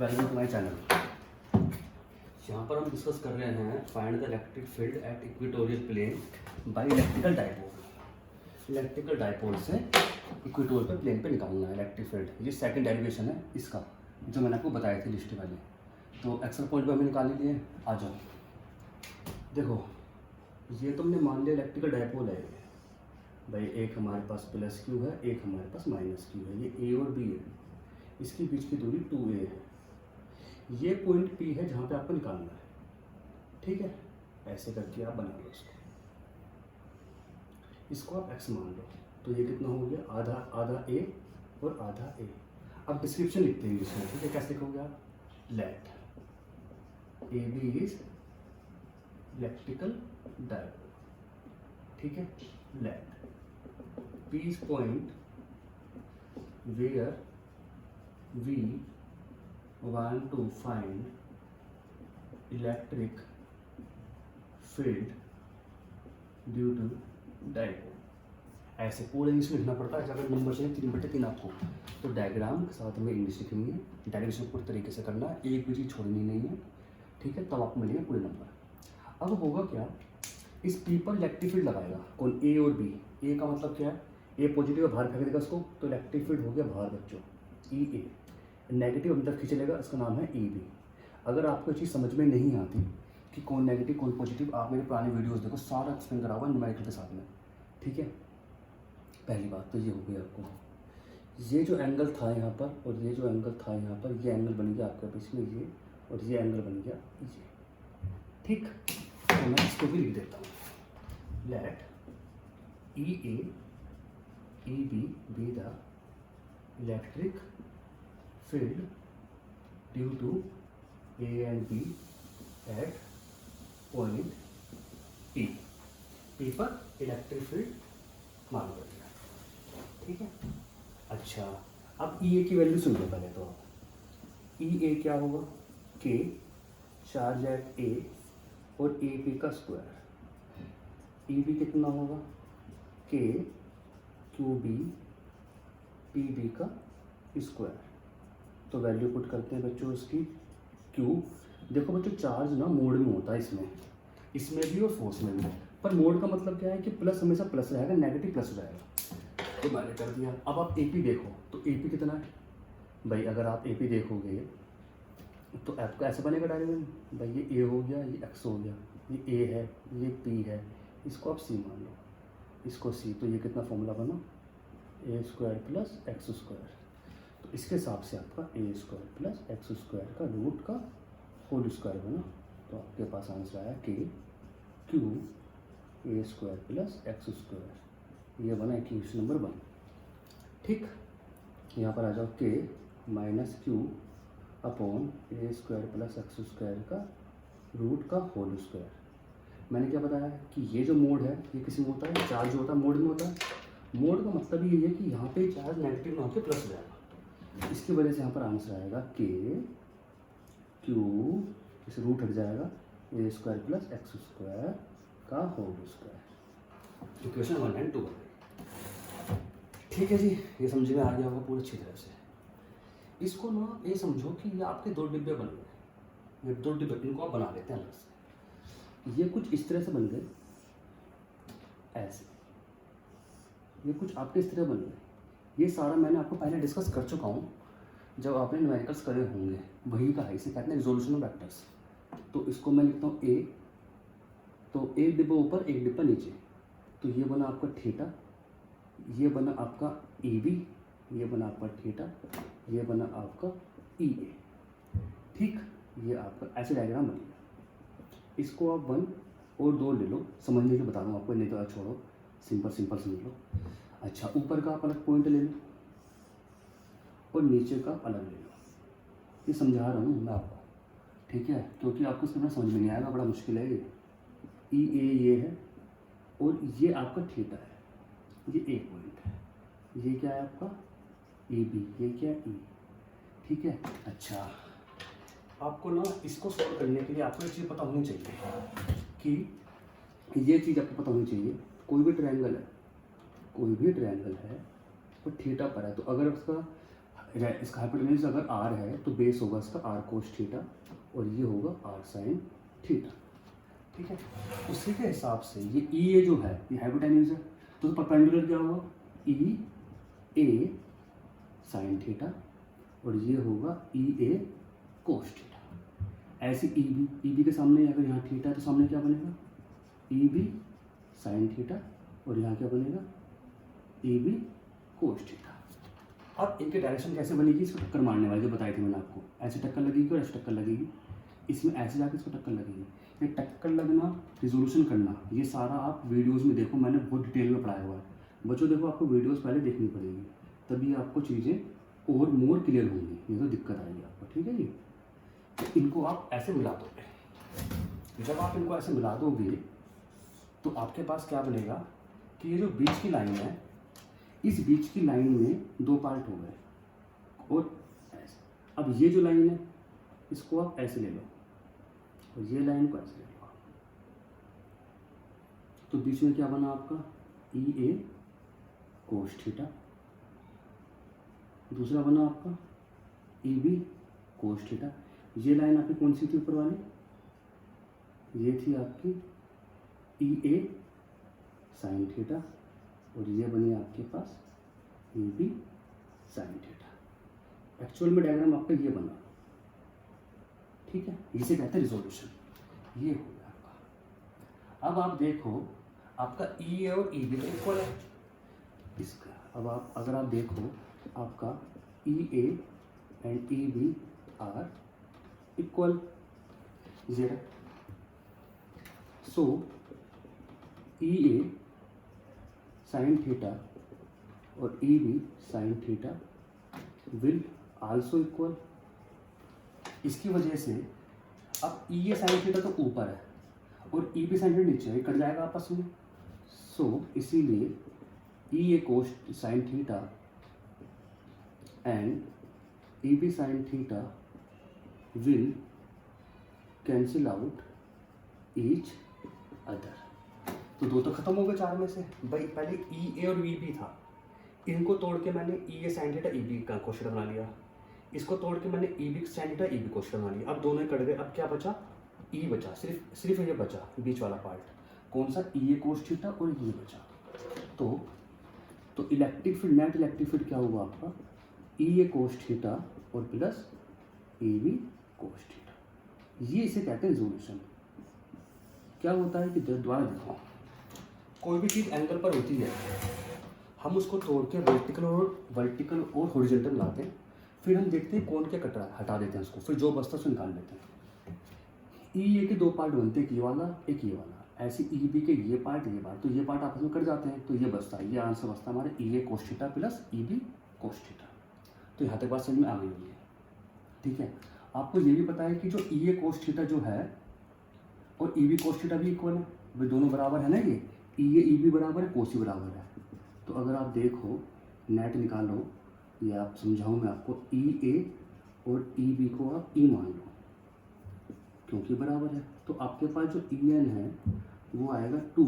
Welcome to my channel. यहाँ पर हम डिस्कस कर रहे हैं find the electric field at equatorial plane by electrical dipole. Electrical dipole से इक्वेटोरियल पे प्लेन पे निकालना है इलेक्ट्रिक फील्ड। ये सेकंड डेरिवेशन है इसका, जो मैंने आपको बताई थी लिस्ट वाली। तो एक्सल पॉइंट पे हमें निकाल लिए। आ जाओ, देखो ये तुमने मान लिया इलेक्ट्रिकल डाइपोल है भाई। एक हमारे पास प्लस क्यू है, एक हमारे पास माइनस क्यू है। ये ए और बी है, इसके बीच की दूरी 2a है। ये पॉइंट P है जहाँ पे आपको निकालना है, ठीक है। ऐसे करके आप बना लो इसको आप x मान लो। तो ये कितना हो गया, आधा आधा a और आधा a। अब डिस्क्रिप्शन लिखते हैं इसमें, ठीक है। कैसे लिखोगे आप, let AB is electrical dipole, ठीक है। Let P is point where we want to find electric field due to dipole। ऐसे पूरे इंग्लिश में लिखना पड़ता है। अगर नंबर चाहिए 3/3 आपको, तो डायग्राम के साथ में इंग्लिश लिखनी है। डायरेक्शन पूरी तरीके से करना है, एक भी चीज़ छोड़नी नहीं है, ठीक है। तब आपको मिलेंगे पूरे नंबर। अब होगा क्या, इस पी पर इलेक्ट्रिक फील्ड लगाएगा कौन, ए और बी। ए का मतलब क्या है, ए पॉजिटिव बाहर फेंक देगा इसको, तो इलेक्ट्रिक फील्ड हो गया बाहर बच्चों, ई ए। नेगेटिव अंदर खींच लेगा, इसका नाम है ई बी। अगर आपको चीज़ समझ में नहीं आती कि कौन नेगेटिव कौन पॉजिटिव, आप मेरे पुराने वीडियोस देखो, सारा एक्सप्लेन करा हुआ न्यूमेरिकल के साथ में, ठीक है। पहली बात तो ये हो गई आपको, ये जो एंगल था यहाँ पर और ये जो एंगल था यहाँ पर, ये एंगल बन गया आपके बीच में ये, और ये एंगल बन गया ये, ठीक। तो मैं इसको भी लिख देता हूँ, let E A E B the electric field due to A and B at point P। P पर इलेक्ट्रिक फील्ड मालूम कर दिया, ठीक है। अच्छा, अब ई ए की वैल्यू सुन लो पहले। तो आप ई ए क्या होगा, के चार्ज एट ए और ए बी का स्क्वायर। ई बी कितना होगा, के क्यू बी पी बी का स्क्वायर। तो वैल्यू पुट करते हैं बच्चों इसकी। Q, देखो बच्चों चार्ज ना मोड में होता है, इसमें भी और फोर्स में भी। पर मोड का मतलब क्या है कि प्लस हमेशा प्लस रहेगा, नेगेटिव प्लस रहेगा। तो मैंने कर दिया। अब आप AP देखो, तो AP कितना है भाई। अगर आप AP देखोगे तो आपका ऐसा बनेगा डायग्राम भाई, ये A हो गया, ये X हो गया, ये A है, ये P है, इसको आप C मान लो, इसको C। तो ये कितना फॉर्मूला बना, A² प्लस X²। तो इसके हिसाब से आपका A² प्लस X² का रूट का होल स्क्वायर बना। तो आपके पास आंसर आया के क्यू A² प्लस X²। ये बना इक्वेशन नंबर 1, ठीक। यहाँ पर आ जाओ, के minus Q upon A² plus X² का रूट का होल स्क्वायर। मैंने क्या बताया कि ये जो मोड है ये किसी में होता है, चार्ज जो होता है मोड में होता है। मोड का मतलब ये है कि यहाँ पे चार्ज नेगेटिव ना होकर प्लस हो जाएगा। इसकी वजह से यहाँ पर आंसर आएगा के क्यू, इस रूट हट जाएगा, A² प्लस X² का होल स्क्वायर। इक्वेशन 1 और 2, ठीक है जी। ये समझ में आ गया होगा पूरी अच्छी तरह से। इसको ना ये समझो कि ये आपके 2 डिब्बे बन गए। ये 2 डिब्बे, इनको आप बना लेते हैं अलग से। ये कुछ इस तरह से बन गए, ऐसे। ये कुछ आपके इस तरह बन गए। ये सारा मैंने आपको पहले डिस्कस कर चुका हूँ, जब आपने न्यूमेरिकल्स करे होंगे, वही का है। इसे कहते हैं रिजोल्यूशन ऑफ वेक्टर्स। तो इसको मैं लिखता हूँ ए, तो एक डिब्बा ऊपर एक डिब्बा नीचे। तो ये बना आपका थीटा, ये बना आपका ई बी, ये बना आपका थीटा, ये बना आपका ई ए, ठीक। ये आपका ऐसे डायग्राम बनेगा। इसको आप 1 और 2 ले लो, समझने के बता दूँ आपको, नहीं तो छोड़ो, सिंपल सिंपल समझ लो। अच्छा, ऊपर का आप अलग पॉइंट ले लो और नीचे का अलग ले लो। ये समझा रहा हूँ मैं आपको, ठीक है, क्योंकि आपको इसमें समझ में नहीं आएगा, बड़ा मुश्किल है। ये ई ए ये है और ये आपका थीटा है, ये एक पॉइंट है। ये क्या है आपका ए बी, ये क्या है ई, ठीक है। अच्छा, आपको ना इसको सॉल्व करने के लिए आपको एक चीज़ पता होनी चाहिए कि ये चीज़ आपको पता होनी चाहिए। कोई भी ट्रायंगल है, कोई भी ट्रायंगल है वो थीटा पर है। तो अगर उसका इसका हाइपोटेन्यूज अगर आर है तो बेस होगा इसका आर कोस थीटा और ये होगा आर साइन थीटा। ठीक है, उसी के हिसाब से ये ई ए जो है ये हाइपोटेन्यूज है तो परपेंडिकुलर क्या होगा ई ए साइन थीटा और ये होगा ई ए कोस थीटा। ऐसे ई बी के सामने अगर यहाँ थीटा है तो सामने क्या बनेगा ई बी साइन थीटा और यहाँ क्या बनेगा ई बी कोस थीटा। अब इनके डायरेक्शन कैसे बनेगी, इसको टक्कर मारने वाली जो बताई थी मैंने आपको, ऐसे टक्कर लगेगी और ऐसे टक्कर लगेगी, इसमें ऐसे जाके इसको टक्कर लगेगी। ये टक्कर लगना, रिजोल्यूशन करना, ये सारा आप वीडियोस में देखो, मैंने बहुत डिटेल में पढ़ाया हुआ है। बच्चों देखो आपको वीडियोस पहले देखनी पड़ेगी तभी आपको चीज़ें और मोर क्लियर होंगी, नहीं तो दिक्कत आएगी आपको। ठीक है जी, तो इनको आप ऐसे मिला दोगे। जब आप इनको ऐसे मिला दोगे तो आपके पास क्या बनेगा कि ये जो बीच की लाइन है, इस बीच की लाइन में दो पार्ट हो गए और ऐसे। अब ये जो लाइन है इसको आप ऐसे ले लो और ये लाइन को ऐसे ले लो, तो बीच में क्या बना आपका ई ए कोस थीटा, दूसरा बना आपका ई बी कोस थीटा। ये लाइन आपकी कौन सी थी ऊपर वाली, ये थी आपकी ई ए साइन थीटा और ये बनी आपके पास E B sine theta. Actual में डायग्राम आपका ये बना। ठीक है, इसे कहते हैं रिजोल्यूशन। ये हो गया आपका। अब आप देखो आपका ई ए और ई बी तो इक्वल है इसका। अब आप अगर आप देखो आपका E A and E B are equal zero, so E A sine theta और E B sine theta will also equal. इसकी वजह से अब ई ए साइन थीटा तो ऊपर है और ई बी साइन थीटा नीचे है, कट जाएगा आपस में। सो इसीलिए E A cos sine theta and E B sine theta will cancel out each other. तो दो तो खत्म हो गए चार में से। भाई पहले ई ए और ई बी था, इनको तोड़ के मैंने E A sine theta E B का क्वेश्चन बना लिया, इसको तोड़ के मैंने E B sine theta E B question बना लिया। अब दोनों ही कट गए, अब क्या बचा ई बचा, सिर्फ ये बचा बीच वाला पार्ट, कौन सा ई ए कोस थीटा और ये बचा। तो electric field, net electric field क्या हुआ आपका ई ए कोस थीटा और plus E B cos theta. ये इसे कहते हैं रिजोल्यूशन। क्या होता है कि दोबारा देखो, कोई भी चीज़ एंगल पर होती है, हम उसको तोड़ के वर्टिकल और हॉरिजॉन्टल लाते हैं, फिर हम देखते हैं कौन क्या कट रहा है, हटा देते हैं उसको, फिर जो बचता है उसको निकाल लेते हैं। ई ए के दो पार्ट बनते हैं, एक ये वाला एक ये वाला, ऐसे ई बी के ये पार्ट तो ये पार्ट आपस में कट जाते हैं, तो ये बचता है, ये आंसर बचता है हमारे E A cos theta plus E B cos theta. तो यहाँ तक बात समझ में आ गई होगी। ठीक है, आपको ये भी पता है कि जो ई ए कोस थीटा जो है और ई बी कोस थीटा भी इक्वल है, वे दोनों बराबर है ना, ये ई ए ई बी बराबर है, कोस ही बराबर है। तो अगर आप देखो नेट निकालो, ये आप समझाऊँ मैं आपको, ई ए और ई बी को आप ई मान लो क्योंकि बराबर है, तो आपके पास जो ई एन है वो आएगा 2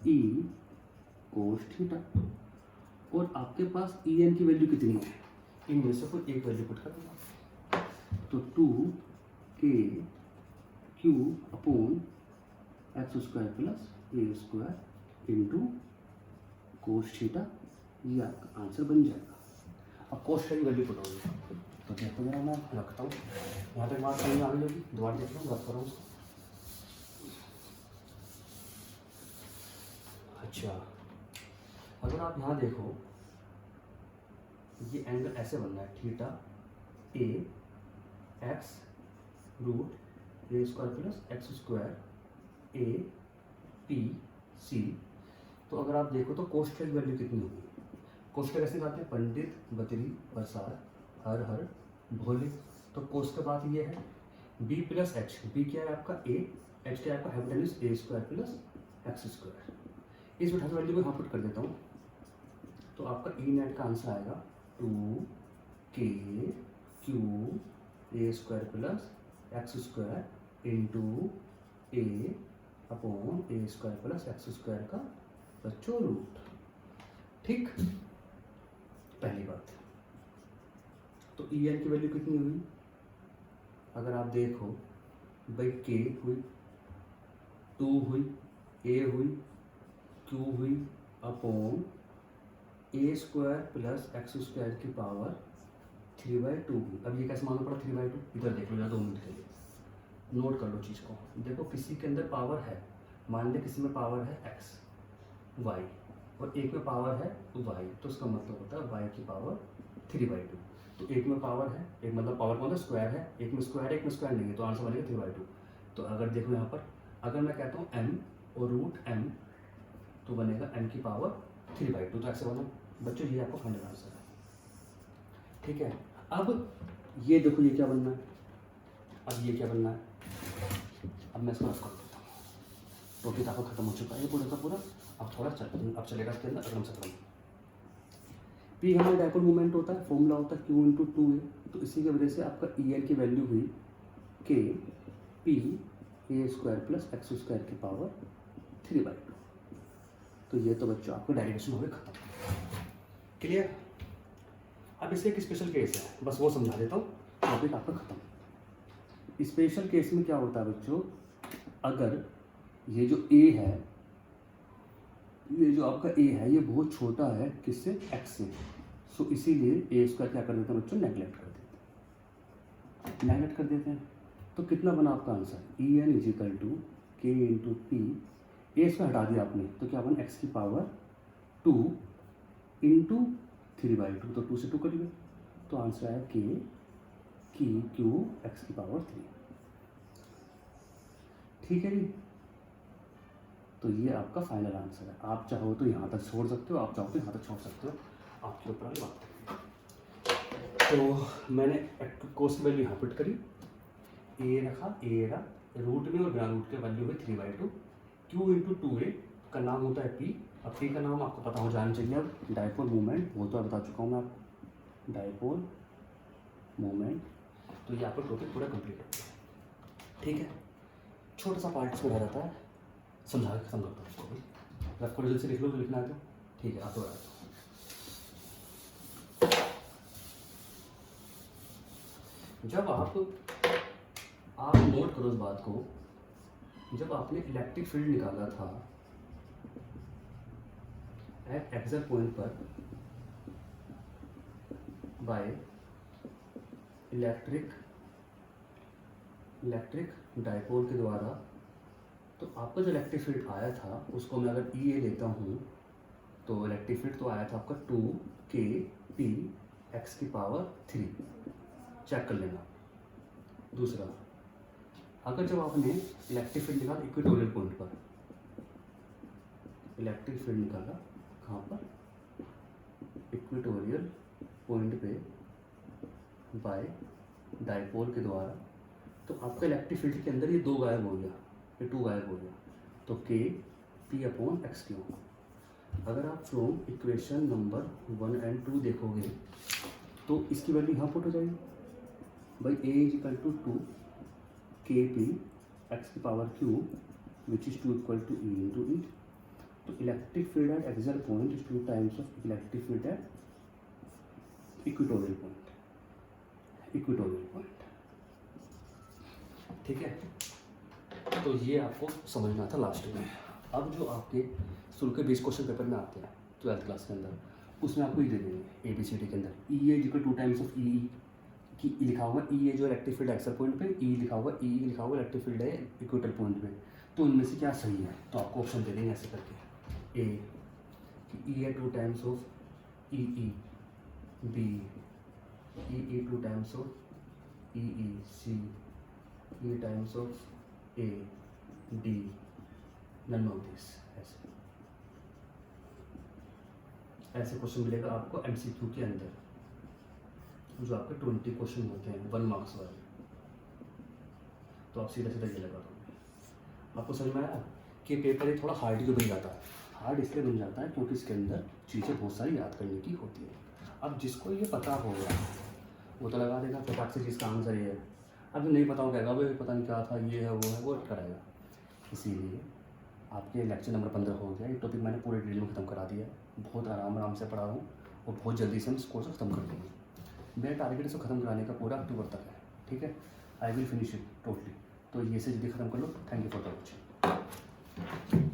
ई कोस थीटा और आपके पास ई एन की वैल्यू कितनी है, इनमें से कोई एक वैल्यू पुट करूँगा, तो 2 के Q upon X square plus A square into cos theta, ये आपका आंसर बन जाएगा। अब कोस थीटा की वैल्यु पुट होगी, तो देखो जरा मैं रखता हूँ, यहाँ तक बात समझ में आ गई होगी, दोबारा देख लो, रख करो। अच्छा, अगर आप यहाँ देखो ये एंगल ऐसे बनना है, theta A X root A square plus X square A P C. तो अगर आप देखो तो कोस थीटा की वैल्यू कितनी होगी, कोस थीटा कैसे निकालते हैं, पंडित बद्री प्रसाद हर हर भोले। तो कोस का बात ये है बी प्लस एच, बी क्या है आपका ए, एच क्या है आपका hypotenuse A square plus X square. इस उठा वैल्यू को यहाँ पुट कर देता हूँ, तो आपका ई नेट का आंसर आएगा 2 के Q A square plus X square into A upon A square plus X square का बच्चों रूट। ठीक, पहली बात। ई एन की वैल्यू कितनी हुई, अगर आप देखो भाई के हुई, 2 हुई, ए हुई, क्यू हुई अपॉन ए स्क्वायर प्लस एक्स स्क्वायर की पावर 3/2 हुई। अब ये कैसे मालूम पड़ा 3/2, इधर देख लो, या 2 मिनट के लिए नोट कर लो चीज़ को। देखो किसी के अंदर पावर है, मान ले किसी में पावर है एक्स वाई और एक में पावर है वाई, तो उसका मतलब होता है वाई की पावर 3/2। तो एक में पावर है, एक मतलब पावर कौन सा स्क्वायर है, एक में स्क्वायर है, एक में स्क्वायर नहीं है, तो आंसर बनेगा 3/2। तो अगर देखो यहाँ पर अगर मैं कहता हूँ m और रूट m तो बनेगा m की पावर 3/2। तो ऐसे बना बच्चों, ये आपको फाइनल आंसर है। ठीक है, अब ये देखो ये क्या बनना है, अब ये क्या बनना है, अब मैं इसको रफ कर देता हूँ। टॉपिक आपका खत्म हो चुका है पूरा का पूरा, अब थोड़ा अब चलेगा इसके अंदर अगला सत्र में। पी हमारा डायपोल मोमेंट होता है, फॉर्मूला होता है Q × 2A, तो इसी की वजह से आपका ई एन की वैल्यू हुई के P A square plus X square की पावर 3/2। तो ये तो बच्चों आपको डेरिवेशन हो गए खत्म। क्लियर। अब इससे एक स्पेशल केस है, बस वो समझा देता हूँ, टॉपिक आपका खत्म। स्पेशल केस में क्या होता है बच्चों, अगर ये जो ए है, ये जो आपका ए है ये बहुत छोटा है किससे, एक्स से, सो इसीलिए ए स्क्वायर क्या कर देते हैं बच्चों, नेगलेक्ट कर देते हैं। तो कितना बना आपका answer, E N equal to K into P, A square हटा दिया आपने तो क्या बना एक्स की पावर 2 इंटू 3/2, तो 2 से 2 करिए, तो आंसर आया के की क्यू एक्स की पावर 3। ठीक है जी, तो ये आपका फाइनल आंसर है। आप चाहो तो यहाँ तक छोड़ सकते हो, आप चाहो तो यहाँ तक छोड़ सकते हो, आपके ऊपर वाली बात है। तो मैंने कोस की वैल्यू यहाँ पुट करी, ए रखा, ए रहा रूट में और बिना रूट के वैल्यू हुई 3/2। क्यू इंटू 2A का नाम होता है पी। अब पी का नाम आपको पता हो जाना चाहिए। अब डायपोल मोमेंट वो तो बता चुका हूँ मैं आपको, डायपोल मोमेंट। तो ये आपका टॉपिक पूरा कंप्लीट हो गया। ठीक है, छोटा सा पार्ट इसमें रह जाता है, समझा के खत्म करता हूँ उसको भी। रफ को से लिख लो, तो लिखना है तो ठीक है, आप तो जब आप नोट करो इस बात को, जब आपने इलेक्ट्रिक फील्ड निकाला था एट एक्सल पॉइंट पर बाय इलेक्ट्रिक डायपोल के द्वारा, तो आपका जो इलेक्ट्रिक फील्ड आया था उसको मैं अगर ई ए लेता हूँ तो इलेक्ट्रिक फील्ड तो आया था आपका 2kP x की पावर 3। चेक कर लेना। दूसरा, अगर जब आपने इलेक्ट्रिक फील्ड निकाला इक्वेटोरियल पॉइंट पर, इलेक्ट्रिक फील्ड निकाला कहाँ पर, इक्वेटोरियल पॉइंट पे बाय डायपोल के द्वारा, तो आपका इलेक्ट्रिक फील्ड के अंदर ये 2 गायब हो गया, ये 2 गायब हो गया, तो के पी अपॉन एक्स क्यू। अगर आप फ्रॉम इक्वेशन नंबर 1 और 2 देखोगे तो इसकी वैल्यू यहाँ पुट हो जाएगी भाई, ए इजिकल टू 2 के पी एक्स की power Q which is 2 equal to E into E. तो electric field at axial point is 2 times of electric field at equatorial point. ठीक है, तो ये आपको समझना था लास्ट में। अब जो आपके शुल्क के 20 क्वेश्चन पेपर में आते हैं 12th क्लास के अंदर, उसमें आपको ये दे देंगे ABCD के अंदर ई ए इक्वल 2 टाइम्स ऑफ ई की लिखा हुआ ई ए जो इलेक्ट्रिक फील्ड एक्सल पॉइंट पे, ई लिखा हुआ इलेक्ट्रिक फील्ड है इक्वेटर पॉइंट पे, तो उनमें से क्या सही है, तो आपको ऑप्शन दे देंगे ऐसे करके, ए कि E A 2 times of E B E 2 times of E C E times of A D, none of this. ऐसे क्वेश्चन मिलेगा आपको MCQ के अंदर, जो आपके 20 क्वेश्चन होते हैं 1 मार्क्स वाले, तो आप सीधा ये लगा दोगे। आपको समझ में आया कि पेपर ये थोड़ा हार्ड क्यों बन जाता है। हार्ड इसलिए बन जाता है क्योंकि इसके अंदर चीज़ें बहुत सारी याद करने की होती है। अब जिसको ये पता होगा वो तो लगा देगा फटाक से जिसका आंसर ये है। अब नहीं पता हो कहेगा भाई पता नहीं क्या था, ये है वो कराएगा। इसीलिए आपके लेक्चर नंबर 15 हो गया। ये टॉपिक मैंने पूरे डिटेल में ख़त्म करा दिया है, बहुत आराम से पढ़ा हूँ और बहुत जल्दी से हम इस कोर्स ख़त्म कर देंगे। मेरा टारगेट इसको ख़त्म कराने का पूरा अक्टूबर तक है, ठीक है। I will finish it totally. तो ये से जल्दी ख़त्म कर लो। Thank you for the watching.